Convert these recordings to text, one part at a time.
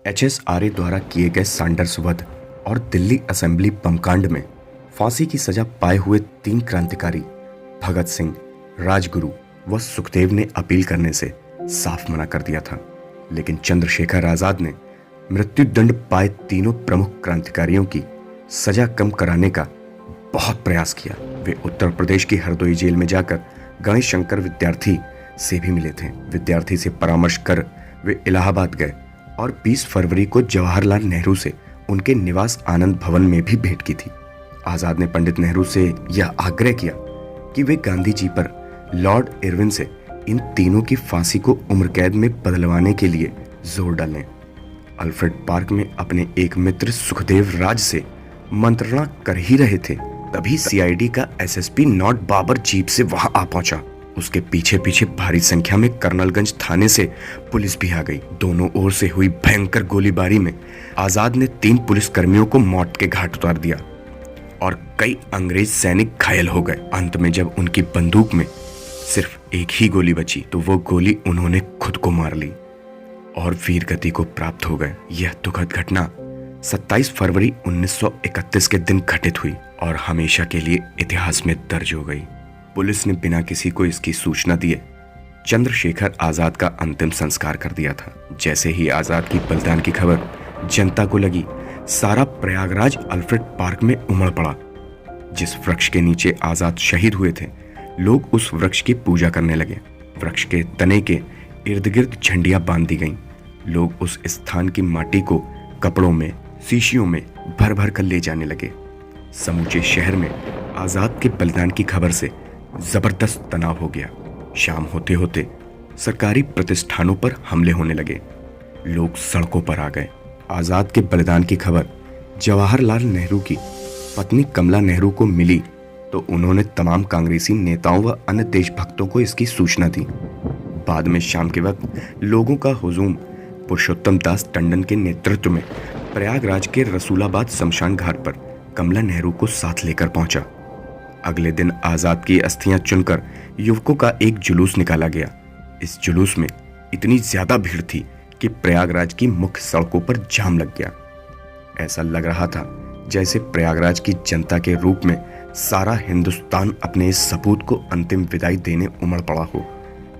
HSRA द्वारा किए गए सैंडर्स वध और दिल्ली असेंबली बमकांड में फांसी की सजा पाए हुए 3 क्रांतिकारी भगत सिंह, राजगुरु व सुखदेव ने अपील करने से साफ मना कर दिया था। लेकिन चंद्रशेखर आजाद ने मृत्युदंड पाए तीनों प्रमुख क्रांतिकारियों की सजा कम कराने का बहुत प्रयास किया। वे उत्तर प्रदेश की हरदोई जेल में जाकर गणेश शंकर विद्यार्थी से भी मिले थे। विद्यार्थी से परामर्श कर वे इलाहाबाद गए और 20 फरवरी को जवाहरलाल नेहरू से उनके निवास आनंद भवन में भी भेंट की थी। आजाद ने पंडित नेहरू से यह आग्रह किया कि वे गांधी जी पर लॉर्ड इरविन से इन तीनों की फांसी को उम्र कैद में बदलवाने के लिए जोर डालें। अल्फ्रेड पार्क में अपने एक मित्र सुखदेव राज से मंत्रणा कर ही रहे थे, तभी सीआईडी का एसएसपी नॉट बाबर जीप से वहां आ पहुंचा। उसके पीछे पीछे भारी संख्या में कर्नलगंज थाने से पुलिस भी आ गई। दोनों ओर से हुई भयंकर गोलीबारी में आजाद ने 3 पुलिस कर्मियों को मौत के घाट उतार दिया और कई अंग्रेज सैनिक घायल हो गए। अंत में जब उनकी बंदूक में सिर्फ एक ही गोली बची तो वो गोली उन्होंने खुद को मार ली और वीर गति को प्राप्त हो गए। यह दुखद घटना 27 फरवरी 1931 के दिन घटित हुई और हमेशा के लिए इतिहास में दर्ज हो गई। पुलिस ने बिना किसी को इसकी सूचना दिए चंद्रशेखर आजाद का अंतिम संस्कार कर दिया था। जैसे ही आजाद की बलिदान की खबर जनता को लगी, सारा प्रयागराज अल्फ्रेड पार्क में उमड़ पड़ा। जिस वृक्ष के नीचे आजाद शहीद हुए थे, लोग उस वृक्ष की पूजा करने लगे। वृक्ष के तने के इर्द गिर्द झंडियां बांध दी गईं। लोग उस स्थान की माटी को कपड़ों में, शीशियों में भर भर कर ले जाने लगे। समूचे शहर में आजाद के बलिदान की खबर से जबरदस्त तनाव हो गया। शाम होते होते सरकारी प्रतिष्ठानों पर हमले होने लगे। लोग सड़कों पर आ गए। आजाद के बलिदान की खबर जवाहरलाल नेहरू की पत्नी कमला नेहरू को मिली तो उन्होंने तमाम कांग्रेसी नेताओं व अन्य देशभक्तों को इसकी सूचना दी। बाद में शाम के वक्त लोगों का हुजूम पुरुषोत्तम दास टंडन के नेतृत्व में प्रयागराज के रसूलाबाद शमशान घाट पर कमला नेहरू को साथ लेकर पहुंचा। अगले दिन आजाद की अस्थियां चुनकर युवकों का एक जुलूस निकाला गया। इस जुलूस में इतनी ज्यादा भीड़ थी कि प्रयागराज की मुख्य सड़कों पर जाम लग गया। ऐसा लग रहा था जैसे प्रयागराज की जनता के रूप में सारा हिंदुस्तान अपने इस सपूत को अंतिम विदाई देने उमड़ पड़ा हो।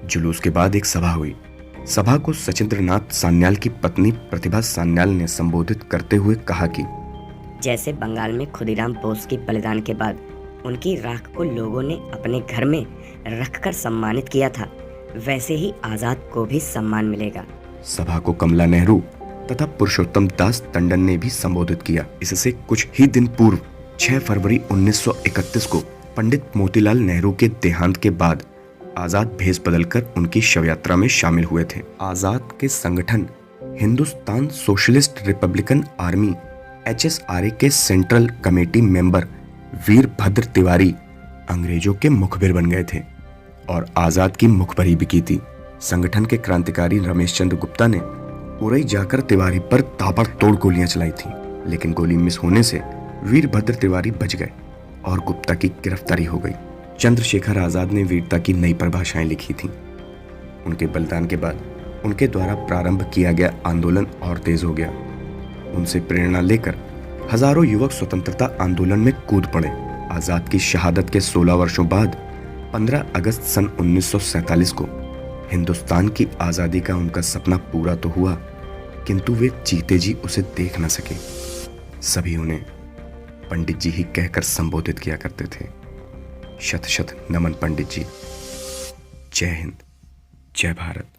जुलूस के बाद एक सभा हुई। सभा को सचिंद्रनाथ सान्याल की पत्नी प्रतिभा सान्याल ने संबोधित करते हुए कहा कि जैसे बंगाल में खुदीराम बोस के बलिदान के बाद उनकी राख को लोगों ने अपने घर में रखकर सम्मानित किया था, वैसे ही आजाद को भी सम्मान मिलेगा। सभा को कमला नेहरू तथा पुरुषोत्तम दास टंडन ने भी संबोधित किया। इससे कुछ ही दिन पूर्व 6 फरवरी 1931 को पंडित मोतीलाल नेहरू के देहांत के बाद आजाद भेष बदलकर उनकी शव यात्रा में शामिल हुए थे। आजाद के संगठन Hindustan socialist Republican army HSRA के central committee member Virbhadra Tiwari अंग्रेजों के मुखबिर बन गए थे और आजाद की मुखबरी भी की थी। संगठन के क्रांतिकारी रमेश चंद्र गुप्ता ने उरई जाकर तिवारी पर ताबड़तोड़ गोलियां चलाई थी, लेकिन गोली मिस होने से वीरभद्र तिवारी बच गए और गुप्ता की गिरफ्तारी हो गई। चंद्रशेखर आजाद ने वीरता की नई परिभाषाएं लिखी थीं। उनके बलिदान के बाद उनके द्वारा प्रारंभ किया गया आंदोलन और तेज हो गया। उनसे प्रेरणा लेकर हजारों युवक स्वतंत्रता आंदोलन में कूद पड़े। आजाद की शहादत के 16 वर्षों बाद 15 अगस्त सन 1947 को हिंदुस्तान की आजादी का उनका सपना पूरा तो हुआ, किंतु वे जीते जी उसे देख न सके। सभी उन्हें पंडित जी ही कहकर संबोधित किया करते थे। शत शत नमन पंडित जी। जय हिंद, जय भारत।